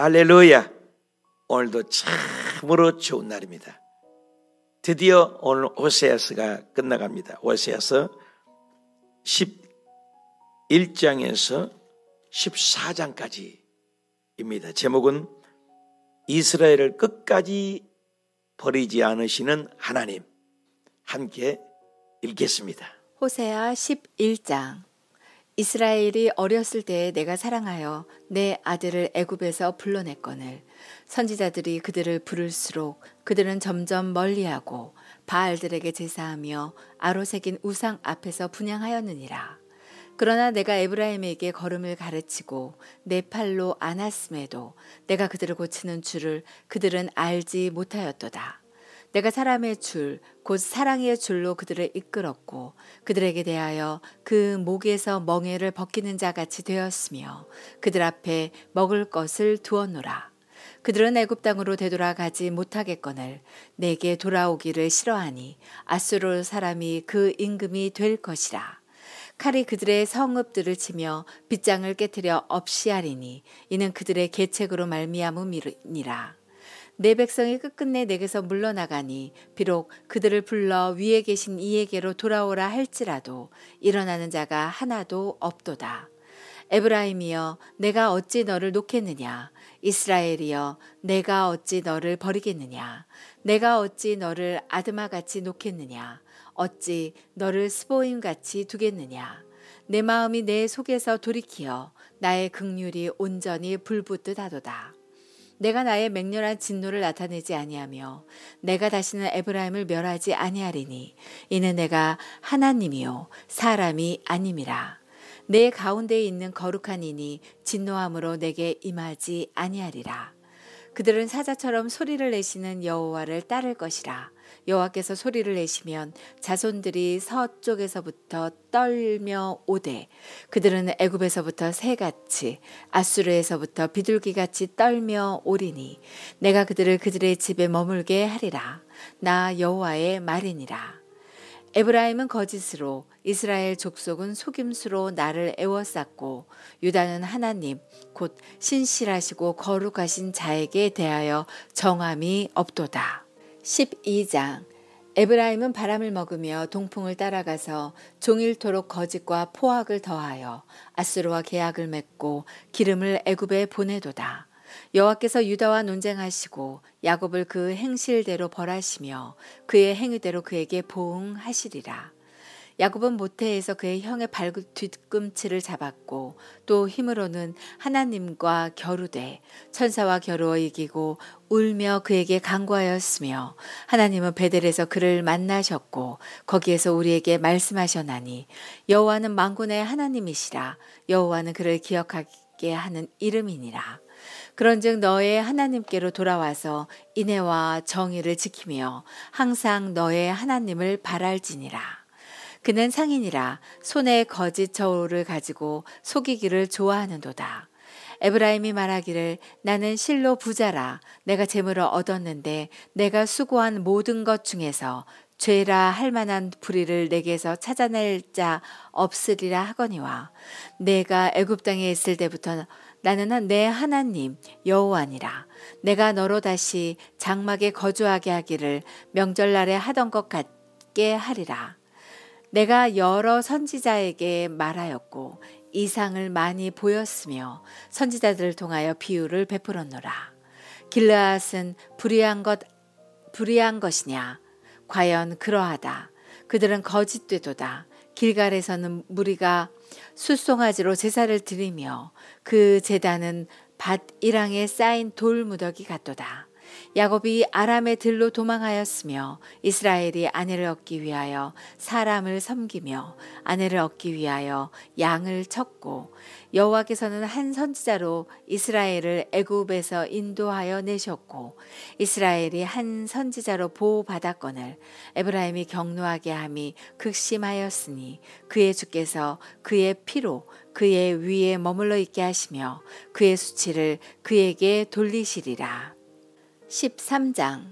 할렐루야. 오늘도 참으로 좋은 날입니다. 드디어 오늘 호세아서가 끝나갑니다. 호세아서 11장에서 14장까지입니다. 제목은 이스라엘을 끝까지 버리지 않으시는 하나님. 함께 읽겠습니다. 호세아 11장. 이스라엘이 어렸을 때에 내가 사랑하여 내 아들을 애굽에서 불러냈거늘 선지자들이 그들을 부를수록 그들은 점점 멀리하고 바알들에게 제사하며 아로새긴 우상 앞에서 분향하였느니라. 그러나 내가 에브라임에게 걸음을 가르치고 내 팔로 안았음에도 내가 그들을 고치는 줄을 그들은 알지 못하였도다. 내가 사람의 줄, 곧 사랑의 줄로 그들을 이끌었고 그들에게 대하여 그 목에서 멍에를 벗기는 자 같이 되었으며 그들 앞에 먹을 것을 두었노라. 그들은 애굽 땅으로 되돌아가지 못하겠거늘 내게 돌아오기를 싫어하니 아수르 사람이 그 임금이 될 것이라. 칼이 그들의 성읍들을 치며 빗장을 깨뜨려 없이 하리니 이는 그들의 계책으로 말미암음이니라. 내 백성이 끝끝내 내게서 물러나가니 비록 그들을 불러 위에 계신 이에게로 돌아오라 할지라도 일어나는 자가 하나도 없도다. 에브라임이여 내가 어찌 너를 놓겠느냐. 이스라엘이여 내가 어찌 너를 버리겠느냐. 내가 어찌 너를 아드마같이 놓겠느냐. 어찌 너를 스보임같이 두겠느냐. 내 마음이 내 속에서 돌이키어 나의 긍휼이 온전히 불붙듯 하도다. 내가 나의 맹렬한 진노를 나타내지 아니하며 내가 다시는 에브라임을 멸하지 아니하리니 이는 내가 하나님이요 사람이 아님이라. 내 가운데에 있는 거룩한 이니 진노함으로 내게 임하지 아니하리라. 그들은 사자처럼 소리를 내시는 여호와를 따를 것이라. 여호와께서 소리를 내시면 자손들이 서쪽에서부터 떨며 오되 그들은 애굽에서부터 새같이 아수르에서부터 비둘기같이 떨며 오리니 내가 그들을 그들의 집에 머물게 하리라. 나 여호와의 말이니라. 에브라임은 거짓으로 이스라엘 족속은 속임수로 나를 애워쌌고 유다는 하나님 곧 신실하시고 거룩하신 자에게 대하여 정함이 없도다. 12장. 에브라임은 바람을 먹으며 동풍을 따라가서 종일토록 거짓과 포악을 더하여 아수르와 계약을 맺고 기름을 애굽에 보내도다. 여호와께서 유다와 논쟁하시고 야곱을 그 행실대로 벌하시며 그의 행위대로 그에게 보응하시리라. 야곱은 모태에서 그의 형의 발 뒤꿈치를 잡았고 또 힘으로는 하나님과 겨루되 천사와 겨루어 이기고 울며 그에게 간구하였으며 하나님은 베델에서 그를 만나셨고 거기에서 우리에게 말씀하셨나니 여호와는 만군의 하나님이시라. 여호와는 그를 기억하게 하는 이름이니라. 그런즉 너의 하나님께로 돌아와서 인애와 정의를 지키며 항상 너의 하나님을 바랄지니라. 그는 상인이라 손에 거짓 저울을 가지고 속이기를 좋아하는도다. 에브라임이 말하기를 나는 실로 부자라. 내가 재물을 얻었는데 내가 수고한 모든 것 중에서 죄라 할 만한 불의를 내게서 찾아낼 자 없으리라 하거니와 내가 애굽 땅에 있을 때부터 나는 내 하나님 여호와니라. 내가 너로 다시 장막에 거주하게 하기를 명절날에 하던 것 같게 하리라. 내가 여러 선지자에게 말하였고 이상을 많이 보였으며 선지자들을 통하여 비유를 베풀었노라. 길르앗은 불의한 것이냐? 과연 그러하다. 그들은 거짓되도다. 길갈에서는 무리가 숫송아지로 제사를 드리며 그 제단은 밭이랑에 쌓인 돌무더기 같도다. 야곱이 아람의 들로 도망하였으며 이스라엘이 아내를 얻기 위하여 사람을 섬기며 아내를 얻기 위하여 양을 쳤고 여호와께서는 한 선지자로 이스라엘을 애굽에서 인도하여 내셨고 이스라엘이 한 선지자로 보호받았거늘 에브라임이 경노하게 함이 극심하였으니 그의 주께서 그의 피로 그의 위에 머물러 있게 하시며 그의 수치를 그에게 돌리시리라. 13장.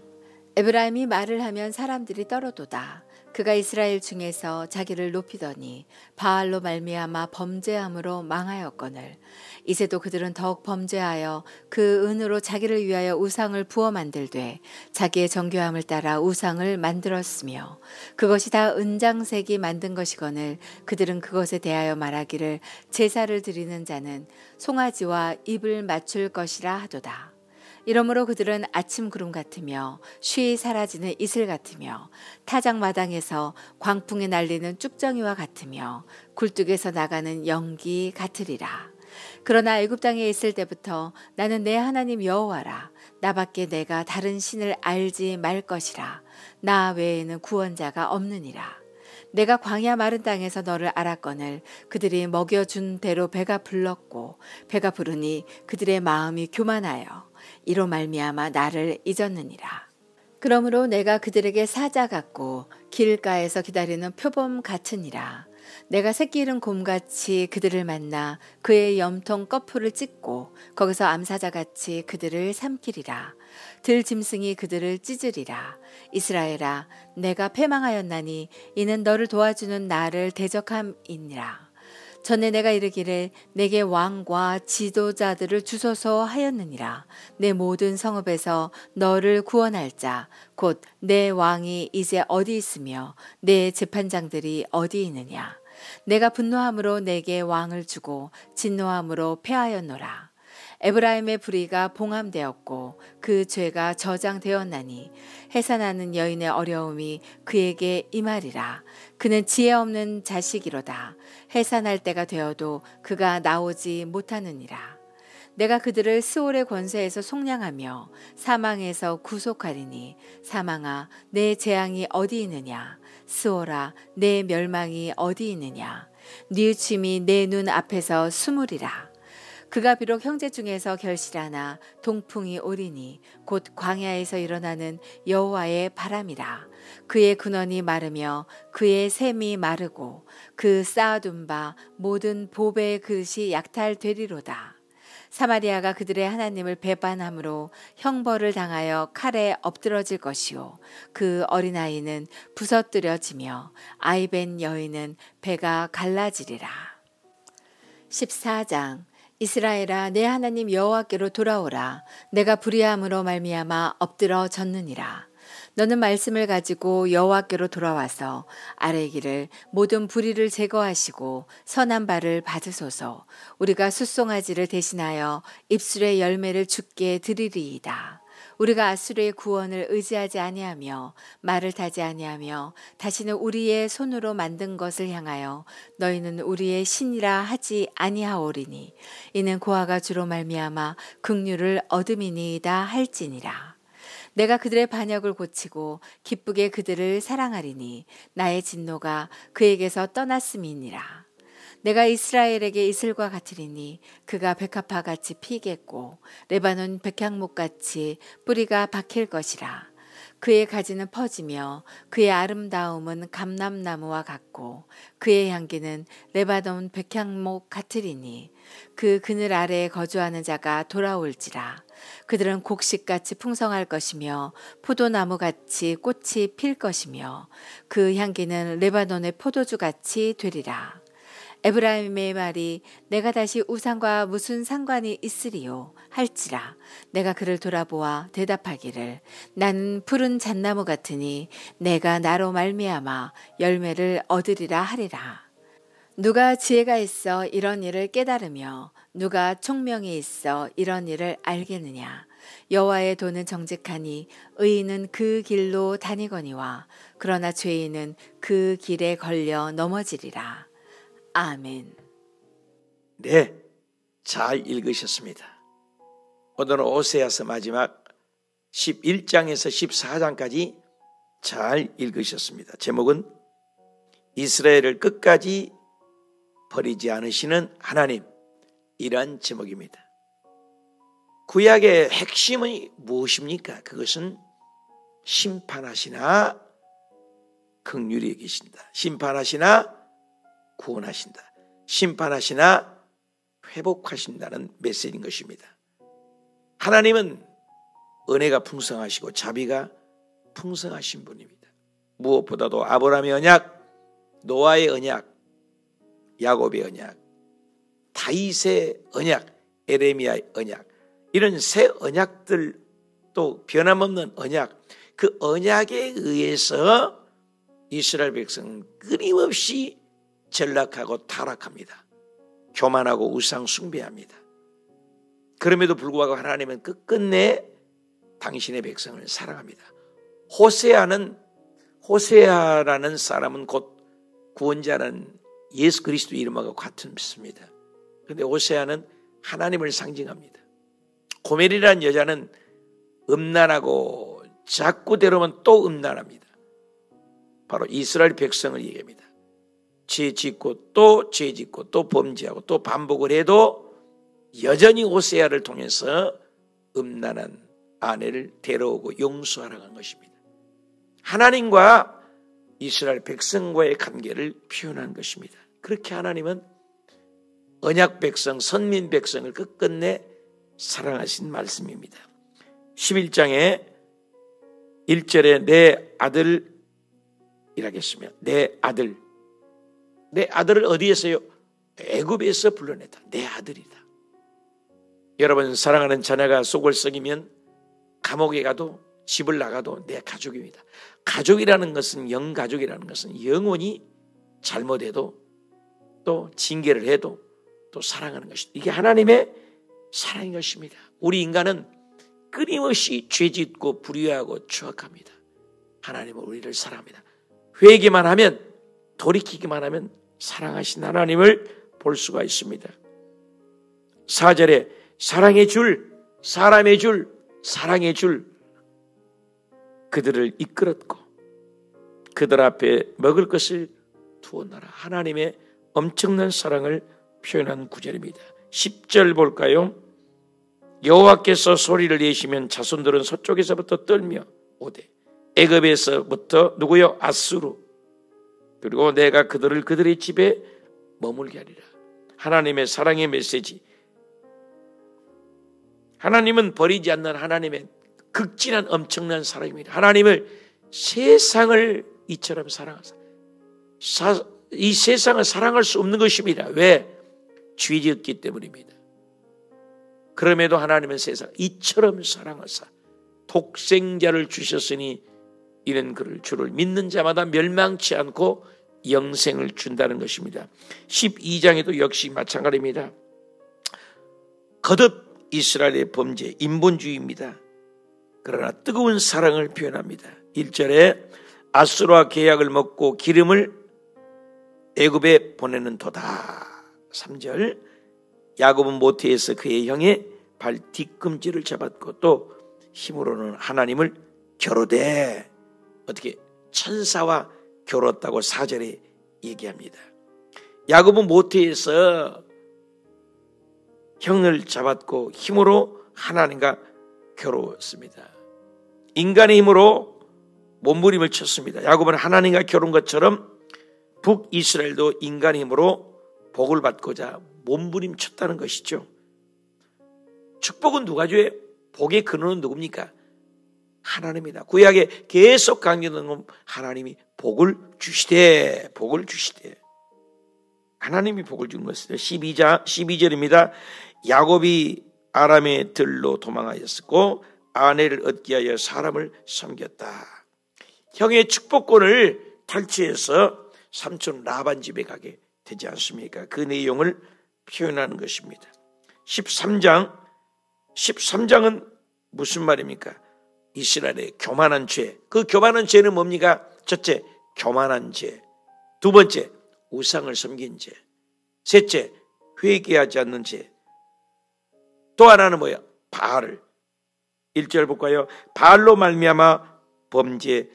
에브라임이 말을 하면 사람들이 떨어도다. 그가 이스라엘 중에서 자기를 높이더니 바알로 말미암아 범죄함으로 망하였거늘. 이제도 그들은 더욱 범죄하여 그 은으로 자기를 위하여 우상을 부어 만들되 자기의 정교함을 따라 우상을 만들었으며 그것이 다 은장색이 만든 것이거늘. 그들은 그것에 대하여 말하기를 제사를 드리는 자는 송아지와 입을 맞출 것이라 하도다. 이러므로 그들은 아침 구름 같으며 쉬이 사라지는 이슬 같으며 타작마당에서 광풍에 날리는 쭉정이와 같으며 굴뚝에서 나가는 연기 같으리라. 그러나 애굽 땅에 있을 때부터 나는 내 하나님 여호와라. 나밖에 내가 다른 신을 알지 말 것이라. 나 외에는 구원자가 없느니라. 내가 광야 마른 땅에서 너를 알았거늘. 그들이 먹여준 대로 배가 불렀고 배가 부르니 그들의 마음이 교만하여 이로 말미암아 나를 잊었느니라. 그러므로 내가 그들에게 사자 같고 길가에서 기다리는 표범 같으니라. 내가 새끼 잃은 곰같이 그들을 만나 그의 염통 거풀을 찢고 거기서 암사자같이 그들을 삼키리라. 들짐승이 그들을 찢으리라. 이스라엘아, 내가 패망하였나니 이는 너를 도와주는 나를 대적함이니라. 전에 내가 이르기를 내게 왕과 지도자들을 주소서 하였느니라. 내 모든 성읍에서 너를 구원할 자 곧 내 왕이 이제 어디 있으며 내 재판장들이 어디 있느냐. 내가 분노함으로 내게 왕을 주고 진노함으로 패하였노라. 에브라임의 불의가 봉함되었고 그 죄가 저장되었나니 해산하는 여인의 어려움이 그에게 임하리라. 그는 지혜 없는 자식이로다. 해산할 때가 되어도 그가 나오지 못하느니라. 내가 그들을 스올의 권세에서 속량하며 사망에서 구속하리니 사망아 내 재앙이 어디 있느냐. 스올아 내 멸망이 어디 있느냐. 뉘우침이 내 눈 앞에서 숨으리라. 그가 비록 형제 중에서 결실하나 동풍이 오리니 곧 광야에서 일어나는 여호와의 바람이라. 그의 근원이 마르며 그의 샘이 마르고 그 쌓아둔 바 모든 보배의 그릇이 약탈되리로다. 사마리아가 그들의 하나님을 배반함으로 형벌을 당하여 칼에 엎드러질 것이요 그 어린아이는 부서뜨려지며 아이벤 여인은 배가 갈라지리라. 14장. 이스라엘아, 내 하나님 여호와께로 돌아오라. 내가 불의함으로 말미암아 엎드러 졌느니라. 너는 말씀을 가지고 여호와께로 돌아와서 아뢰기를 모든 불의를 제거하시고 선한 바를 받으소서. 우리가 숫송아지를 대신하여 입술의 열매를 주께 드리리이다. 우리가 아수르의 구원을 의지하지 아니하며 말을 타지 아니하며 다시는 우리의 손으로 만든 것을 향하여 너희는 우리의 신이라 하지 아니하오리니 이는 고아가 주로 말미암아 긍휼을 얻음이니이다 할지니라. 내가 그들의 반역을 고치고 기쁘게 그들을 사랑하리니 나의 진노가 그에게서 떠났음이니라. 내가 이스라엘에게 이슬과 같으리니 그가 백합화같이 피겠고 레바논 백향목같이 뿌리가 박힐 것이라. 그의 가지는 퍼지며 그의 아름다움은 감람나무와 같고 그의 향기는 레바논 백향목 같으리니 그 그늘 아래에 거주하는 자가 돌아올지라. 그들은 곡식같이 풍성할 것이며 포도나무같이 꽃이 필 것이며 그 향기는 레바논의 포도주같이 되리라. 에브라임의 말이 내가 다시 우상과 무슨 상관이 있으리요 할지라. 내가 그를 돌아보아 대답하기를 나는 푸른 잣나무 같으니 내가 나로 말미암아 열매를 얻으리라 하리라. 누가 지혜가 있어 이런 일을 깨달으며 누가 총명이 있어 이런 일을 알겠느냐. 여호와의 도는 정직하니 의인은 그 길로 다니거니와 그러나 죄인은 그 길에 걸려 넘어지리라. 아멘. 네, 잘 읽으셨습니다. 오늘은 오세아서 마지막 11장에서 14장까지 잘 읽으셨습니다. 제목은 이스라엘을 끝까지 버리지 않으시는 하나님, 이란 제목입니다. 구약의 핵심이 무엇입니까? 그것은 심판하시나 긍휼히 계신다. 심판하시나 구원하신다. 심판하시나 회복하신다는 메시지인 것입니다. 하나님은 은혜가 풍성하시고 자비가 풍성하신 분입니다. 무엇보다도 아브라함의 언약, 노아의 언약, 야곱의 언약, 다윗의 언약, 에레미야의 언약, 이런 새 언약들, 또 변함없는 언약, 그 언약에 의해서 이스라엘 백성은 끊임없이 전락하고 타락합니다. 교만하고 우상 숭배합니다. 그럼에도 불구하고 하나님은 끝끝내 당신의 백성을 사랑합니다. 호세아라는 사람은 곧 구원자라는 예수 그리스도 이름하고 같습니다. 그런데 호세아는 하나님을 상징합니다. 고멜이라는 여자는 음란하고 자꾸 데려오면 또 음란합니다. 바로 이스라엘 백성을 얘기합니다. 죄 짓고 또 죄 짓고 또 범죄하고 또 반복을 해도 여전히 호세아를 통해서 음란한 아내를 데려오고 용서하라고 한 것입니다. 하나님과 이스라엘 백성과의 관계를 표현한 것입니다. 그렇게 하나님은 언약 백성, 선민 백성을 끝끝내 사랑하신 말씀입니다. 11장에 1절에 내 아들이라고 했으며 내 아들을 어디에서요? 애굽에서 불러냈다. 내 아들이다. 여러분, 사랑하는 자녀가 속을 썩이면 감옥에 가도 집을 나가도 내 가족입니다. 가족이라는 것은, 영가족이라는 것은 영원히 잘못해도 또 징계를 해도 또 사랑하는 것입니다. 이게 하나님의 사랑인 것입니다. 우리 인간은 끊임없이 죄짓고 불의하고 추악합니다. 하나님은 우리를 사랑합니다. 회개만 하면, 돌이키기만 하면 사랑하신 하나님을 볼 수가 있습니다. 4절에 사랑의 줄, 사람의 줄, 사랑의 줄 그들을 이끌었고 그들 앞에 먹을 것을 두었노라. 하나님의 엄청난 사랑을 표현한 구절입니다. 10절 볼까요? 여호와께서 소리를 내시면 자손들은 서쪽에서부터 떨며 오되 애굽에서부터 누구요? 아수르. 그리고 내가 그들을 그들의 집에 머물게 하리라. 하나님의 사랑의 메시지. 하나님은 버리지 않는 하나님의 극진한 엄청난 사랑입니다. 하나님을 세상을 이처럼 사랑하사 이 세상을 사랑할 수 없는 것입니다. 왜? 죄지었기 때문입니다. 그럼에도 하나님은 세상 이처럼 사랑하사 독생자를 주셨으니 이는 그를 주를 믿는 자마다 멸망치 않고 영생을 준다는 것입니다. 12장에도 역시 마찬가지입니다. 거듭 이스라엘의 범죄, 인본주의입니다. 그러나 뜨거운 사랑을 표현합니다. 1절에 아수르와 계약을 맺고 기름을 애굽에 보내는 도다. 3절 야곱은 모태에서 그의 형의 발 뒤꿈치를 잡았고 또 힘으로는 하나님을 겨루되 어떻게 천사와 겨뤘다고 4절에 얘기합니다. 야곱은 모태에서 형을 잡았고 힘으로 하나님과 겨루었습니다. 인간의 힘으로 몸부림을 쳤습니다. 야곱은 하나님과 겨룬 것처럼 북이스라엘도 인간의 힘으로 복을 받고자 몸부림 쳤다는 것이죠. 축복은 누가 줘요? 복의 근원은 누굽니까? 하나님이다. 구약에 계속 강조하는 건 하나님이 복을 주시되 하나님이 복을 준 것이죠. 12절입니다. 야곱이 아람의 들로 도망하였고 아내를 얻기 위하여 사람을 섬겼다. 형의 축복권을 탈취해서 삼촌 라반 집에 가게 되지 않습니까? 그 내용을 표현하는 것입니다. 13장은 무슨 말입니까? 이스라엘의 교만한 죄. 그 교만한 죄는 뭡니까? 첫째, 교만한 죄. 두 번째, 우상을 섬긴 죄. 셋째, 회개하지 않는 죄. 또 하나는 뭐야? 바알. 1절 볼까요? 바알로 말미암아 범죄하였다.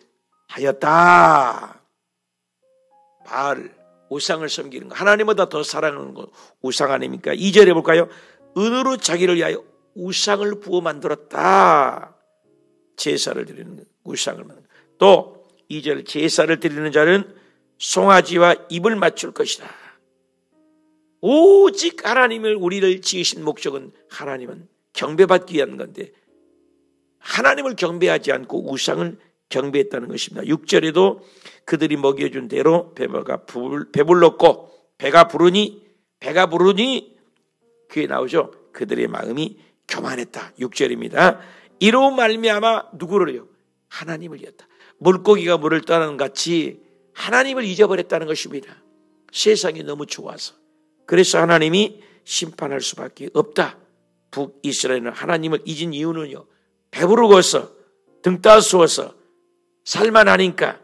바알, 우상을 섬기는 거. 하나님보다 더 사랑하는 거 우상 아닙니까? 2절에 볼까요? 은으로 자기를 위하여 우상을 부어 만들었다. 제사를 드리는 우상을 만든다. 또 2절 제사를 드리는 자는 송아지와 입을 맞출 것이다. 오직 하나님을 우리를 지으신 목적은 하나님은 경배받기 위한 건데 하나님을 경배하지 않고 우상을 경배했다는 것입니다. 6절에도 그들이 먹여준 대로 배불렀고 배가 부르니 그게 나오죠. 그들의 마음이 교만했다. 6절입니다. 이로 말미암아 누구를요? 하나님을 잃었다. 물고기가 물을 떠나는 같이 하나님을 잊어버렸다는 것입니다. 세상이 너무 좋아서. 그래서 하나님이 심판할 수밖에 없다. 북이스라엘은 하나님을 잊은 이유는요, 배부르고서 등 따스워서 살만하니까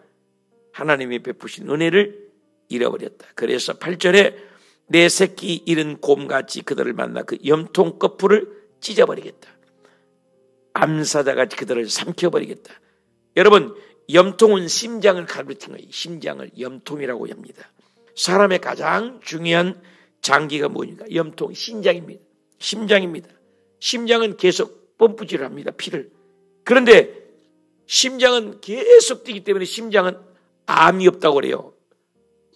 하나님이 베푸신 은혜를 잃어버렸다. 그래서 8절에 내 새끼 잃은 곰같이 그들을 만나 그 염통 거풀을 찢어버리겠다. 암사자같이 그들을 삼켜버리겠다. 여러분, 염통은 심장을 가리키는 거예요. 심장을 염통이라고 합니다. 사람의 가장 중요한 장기가 뭐니까? 염통, 심장입니다. 심장은 계속 펌프질을 합니다. 피를. 그런데 심장은 계속 뛰기 때문에 심장은 암이 없다고 그래요.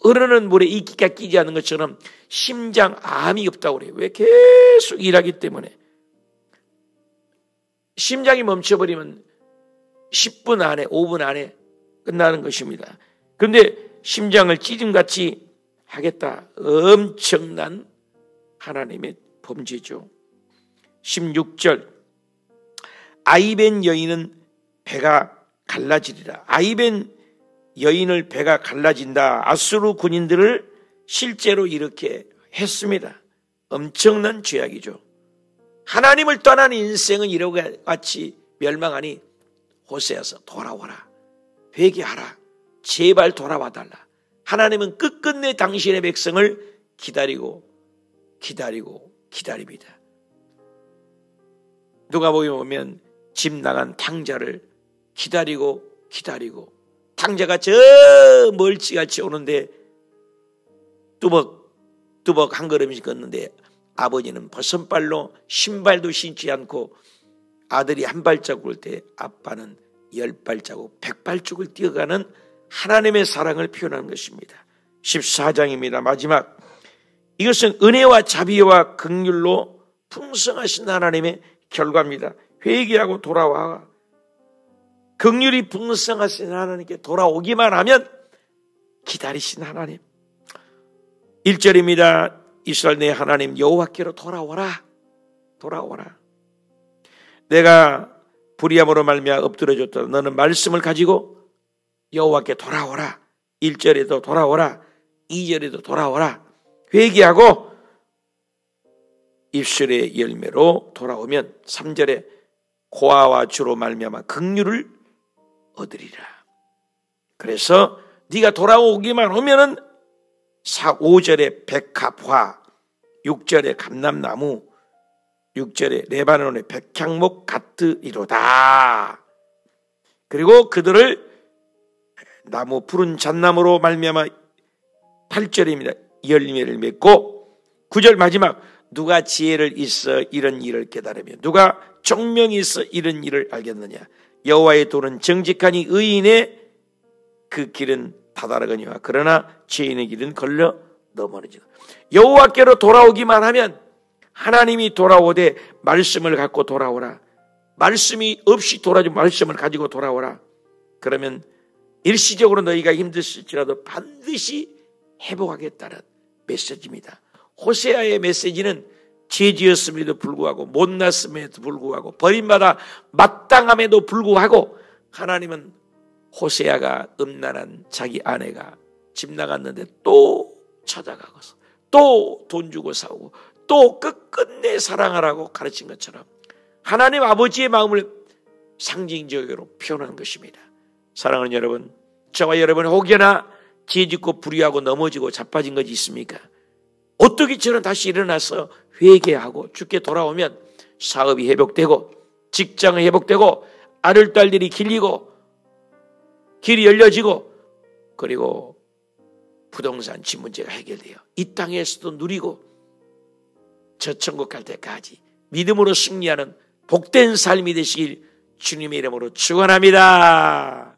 흐르는 물에 이끼가 끼지 않는 것처럼 심장 암이 없다고 그래요. 왜? 계속 일하기 때문에. 심장이 멈춰버리면 10분 안에 5분 안에 끝나는 것입니다. 그런데 심장을 찢음같이 하겠다. 엄청난 하나님의 범죄죠. 16절 아이벤 여인은 배가 갈라지리라. 아이벤 여인을 배가 갈라진다. 아수르 군인들을 실제로 이렇게 했습니다. 엄청난 죄악이죠. 하나님을 떠난 인생은 이러고 같이 멸망하니 호세아서 돌아오라. 회개하라. 제발 돌아와달라. 하나님은 끝끝내 당신의 백성을 기다립니다. 누가복음에 보면 집 나간 탕자를 기다리고 탕자가 저 멀찌감치 오는데 뚜벅 한 걸음씩 걷는데 아버지는 벗은발로 신발도 신지 않고 아들이 한 발자국을 때 아빠는 10발자국 100발자국을 뛰어가는 하나님의 사랑을 표현하는 것입니다. 14장입니다. 마지막. 이것은 은혜와 자비와 긍휼로 풍성하신 하나님의 결과입니다. 회개하고 돌아와. 긍휼이 풍성하신 하나님께 돌아오기만 하면 기다리신 하나님. 1절입니다. 이스라엘 내 하나님 여호와께로 돌아오라. 내가 불의함으로 말미암아 엎드려졌다. 너는 말씀을 가지고 여호와께 돌아오라. 1절에도 돌아오라. 2절에도 돌아오라. 회개하고 입술의 열매로 돌아오면 3절에 고아와 주로 말미암아 긍휼을 얻으리라. 그래서 네가 돌아오기만 하면은 5절에 백합화, 6절에 감람나무, 6절에 레바논의 백향목 같으리로다. 그리고 그들을 나무 푸른 잣나무로 말미암아 8절입니다. 열매를 맺고 9절 마지막 누가 지혜를 있어 이런 일을 깨달으며 누가 총명이 있어 이런 일을 알겠느냐. 여호와의 도는 정직하니 의인의 그 길은 다다르거니와 그러나 죄인의 길은 걸려 넘어지다. 여호와께로 돌아오기만 하면 하나님이 돌아오되 말씀을 갖고 돌아오라. 말씀이 없이 돌아오지 말씀을 가지고 돌아오라. 그러면 일시적으로 너희가 힘들을지라도 반드시 회복하겠다는 메시지입니다. 호세아의 메시지는 죄지었음에도 불구하고 못났음에도 불구하고 버림받아 마땅함에도 불구하고 하나님은 호세아가 음란한 자기 아내가 집 나갔는데 또 찾아가고서 또 돈 주고 사오고 또 끝끝내 사랑하라고 가르친 것처럼 하나님 아버지의 마음을 상징적으로 표현한 것입니다. 사랑하는 여러분, 저와 여러분 혹여나 죄짓고 불의하고 넘어지고 자빠진 것이 있습니까? 어떻게 저는 다시 일어나서 회개하고 주께 돌아오면 사업이 회복되고 직장이 회복되고 아들 딸들이 길리고 길이 열려지고 그리고 부동산 집 문제가 해결돼요. 이 땅에서도 누리고 저 천국 갈 때까지 믿음으로 승리하는 복된 삶이 되시길 주님의 이름으로 축원합니다.